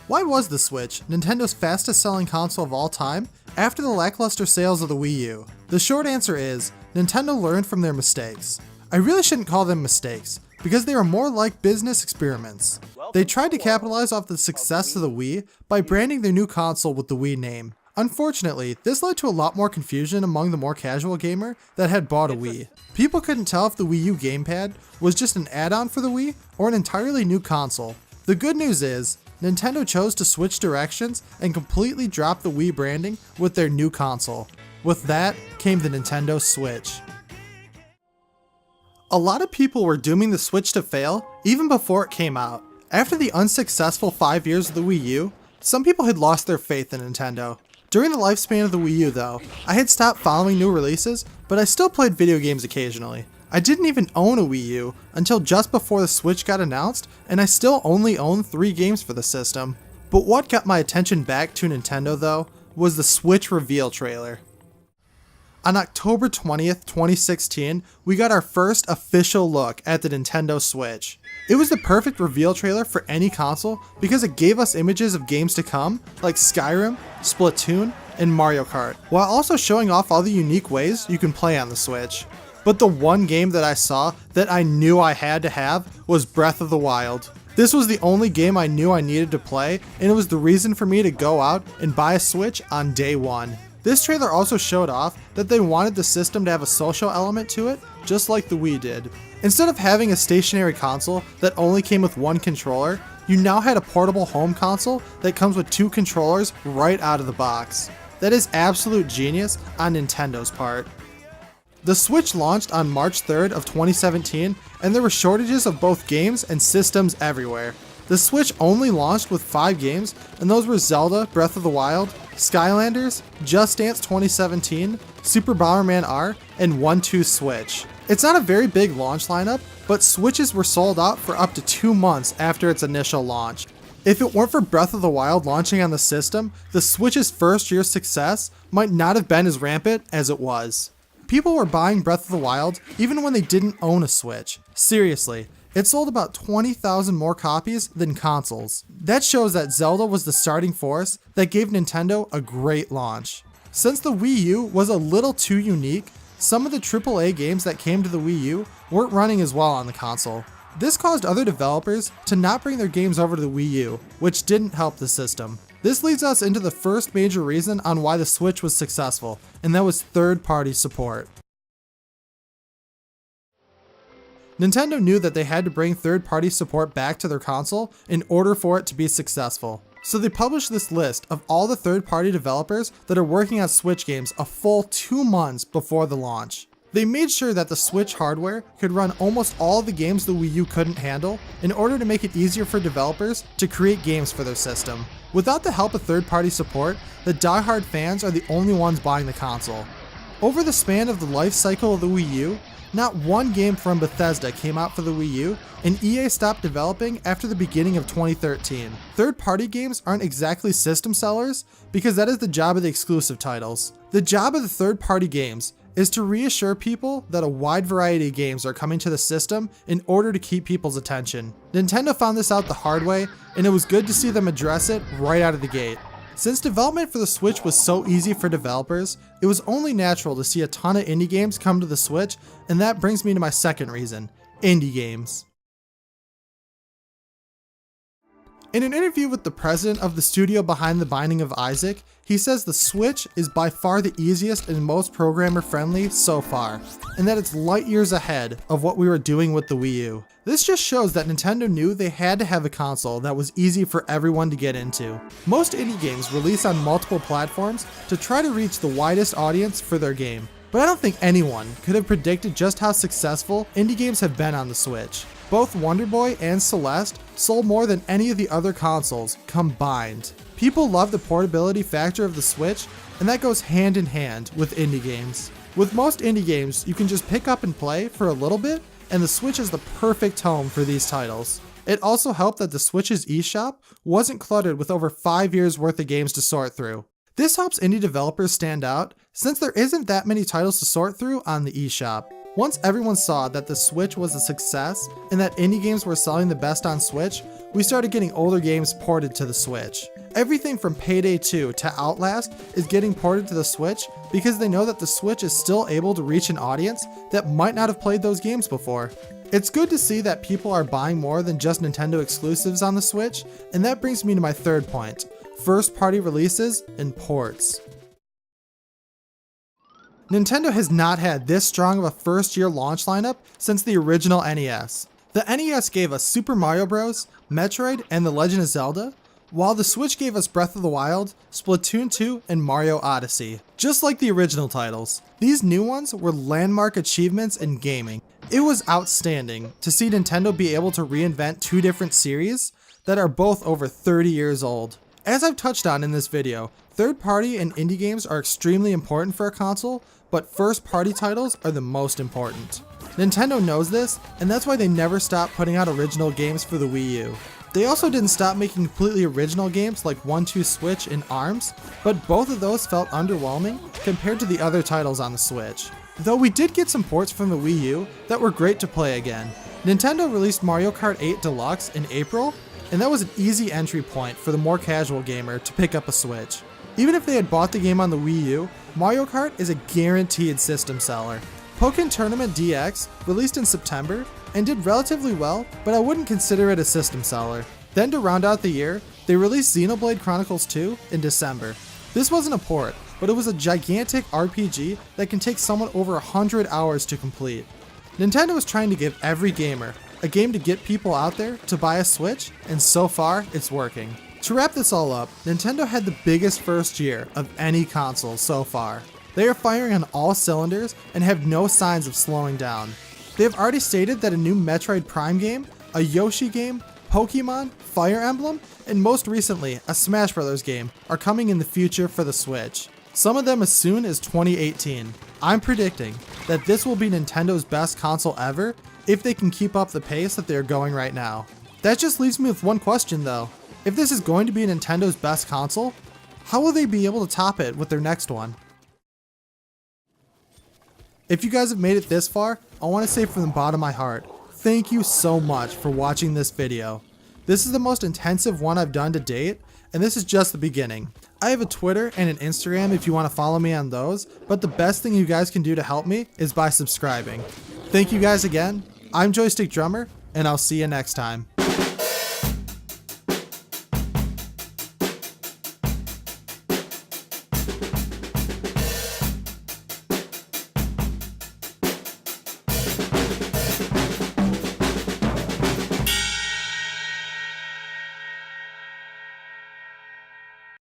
Why was the Switch Nintendo's fastest selling console of all time after the lackluster sales of the Wii U? The short answer is, Nintendo learned from their mistakes. I really shouldn't call them mistakes, because they are more like business experiments. They tried to capitalize off the success of the Wii by branding their new console with the Wii name. Unfortunately, this led to a lot more confusion among the more casual gamer that had bought a Wii. People couldn't tell if the Wii U gamepad was just an add-on for the Wii or an entirely new console. The good news is, Nintendo chose to switch directions and completely drop the Wii branding with their new console. With that came the Nintendo Switch. A lot of people were dooming the Switch to fail even before it came out. After the unsuccessful 5 years of the Wii U, some people had lost their faith in Nintendo. During the lifespan of the Wii U though, I had stopped following new releases, but I still played video games occasionally. I didn't even own a Wii U until just before the Switch got announced, and I still only own 3 games for the system. But what got my attention back to Nintendo though, was the Switch reveal trailer. On October 20th, 2016, we got our first official look at the Nintendo Switch. It was the perfect reveal trailer for any console because it gave us images of games to come, like Skyrim, Splatoon, and Mario Kart, while also showing off all the unique ways you can play on the Switch. But the one game that I saw that I knew I had to have was Breath of the Wild. This was the only game I knew I needed to play, and it was the reason for me to go out and buy a Switch on day one. This trailer also showed off that they wanted the system to have a social element to it, just like the Wii did. Instead of having a stationary console that only came with one controller, you now had a portable home console that comes with 2 controllers right out of the box. That is absolute genius on Nintendo's part. The Switch launched on March 3rd of 2017, and there were shortages of both games and systems everywhere. The Switch only launched with 5 games, and those were Zelda Breath of the Wild, Skylanders, Just Dance 2017, Super Bomberman R, and 1-2 Switch. It's not a very big launch lineup, but Switches were sold out for up to 2 months after its initial launch. If it weren't for Breath of the Wild launching on the system, the Switch's first year success might not have been as rampant as it was. People were buying Breath of the Wild even when they didn't own a Switch. Seriously, it sold about 20,000 more copies than consoles. That shows that Zelda was the starting force that gave Nintendo a great launch. Since the Wii U was a little too unique, some of the AAA games that came to the Wii U weren't running as well on the console. This caused other developers to not bring their games over to the Wii U, which didn't help the system. This leads us into the first major reason on why the Switch was successful, and that was third-party support. Nintendo knew that they had to bring third-party support back to their console in order for it to be successful. So they published this list of all the third-party developers that are working on Switch games a full 2 months before the launch. They made sure that the Switch hardware could run almost all of the games the Wii U couldn't handle in order to make it easier for developers to create games for their system. Without the help of third-party support, the die-hard fans are the only ones buying the console. Over the span of the life cycle of the Wii U, not one game from Bethesda came out for the Wii U, and EA stopped developing after the beginning of 2013. Third-party games aren't exactly system sellers, because that is the job of the exclusive titles. The job of the third-party games is to reassure people that a wide variety of games are coming to the system in order to keep people's attention. Nintendo found this out the hard way, and it was good to see them address it right out of the gate. Since development for the Switch was so easy for developers, it was only natural to see a ton of indie games come to the Switch, and that brings me to my second reason: indie games. In an interview with the president of the studio behind The Binding of Isaac, he says the Switch is by far the easiest and most programmer-friendly so far, and that it's light years ahead of what we were doing with the Wii U. This just shows that Nintendo knew they had to have a console that was easy for everyone to get into. Most indie games release on multiple platforms to try to reach the widest audience for their game, but I don't think anyone could have predicted just how successful indie games have been on the Switch. Both Wonder Boy and Celeste sold more than any of the other consoles combined. People love the portability factor of the Switch, and that goes hand in hand with indie games. With most indie games, you can just pick up and play for a little bit, and the Switch is the perfect home for these titles. It also helped that the Switch's eShop wasn't cluttered with over 5 years worth of games to sort through. This helps indie developers stand out, since there isn't that many titles to sort through on the eShop. Once everyone saw that the Switch was a success and that indie games were selling the best on Switch, we started getting older games ported to the Switch. Everything from Payday 2 to Outlast is getting ported to the Switch because they know that the Switch is still able to reach an audience that might not have played those games before. It's good to see that people are buying more than just Nintendo exclusives on the Switch, and that brings me to my third point: first-party releases and ports. Nintendo has not had this strong of a first-year launch lineup since the original NES. The NES gave us Super Mario Bros., Metroid, and The Legend of Zelda, while the Switch gave us Breath of the Wild, Splatoon 2, and Mario Odyssey. Just like the original titles, these new ones were landmark achievements in gaming. It was outstanding to see Nintendo be able to reinvent two different series that are both over 30 years old. As I've touched on in this video, third-party and indie games are extremely important for a console, but first-party titles are the most important. Nintendo knows this, and that's why they never stopped putting out original games for the Wii U. They also didn't stop making completely original games like 1-2 Switch and ARMS, but both of those felt underwhelming compared to the other titles on the Switch. Though we did get some ports from the Wii U that were great to play again. Nintendo released Mario Kart 8 Deluxe in April, and that was an easy entry point for the more casual gamer to pick up a Switch. Even if they had bought the game on the Wii U, Mario Kart is a guaranteed system seller. Pokken Tournament DX released in September and did relatively well, but I wouldn't consider it a system seller. Then to round out the year, they released Xenoblade Chronicles 2 in December. This wasn't a port, but it was a gigantic RPG that can take someone over 100 hours to complete. Nintendo is trying to give every gamer a game to get people out there to buy a Switch, and so far, it's working. To wrap this all up, Nintendo had the biggest first year of any console so far. They are firing on all cylinders and have no signs of slowing down. They have already stated that a new Metroid Prime game, a Yoshi game, Pokemon, Fire Emblem, and most recently, a Smash Bros. Game are coming in the future for the Switch. Some of them as soon as 2018. I'm predicting that this will be Nintendo's best console ever if they can keep up the pace that they are going right now. That just leaves me with one question though. If this is going to be Nintendo's best console, how will they be able to top it with their next one? If you guys have made it this far, I want to say from the bottom of my heart, thank you so much for watching this video. This is the most intensive one I've done to date, and this is just the beginning. I have a Twitter and an Instagram if you want to follow me on those, but the best thing you guys can do to help me is by subscribing. Thank you guys again. I'm Joystick Drummer, and I'll see you next time.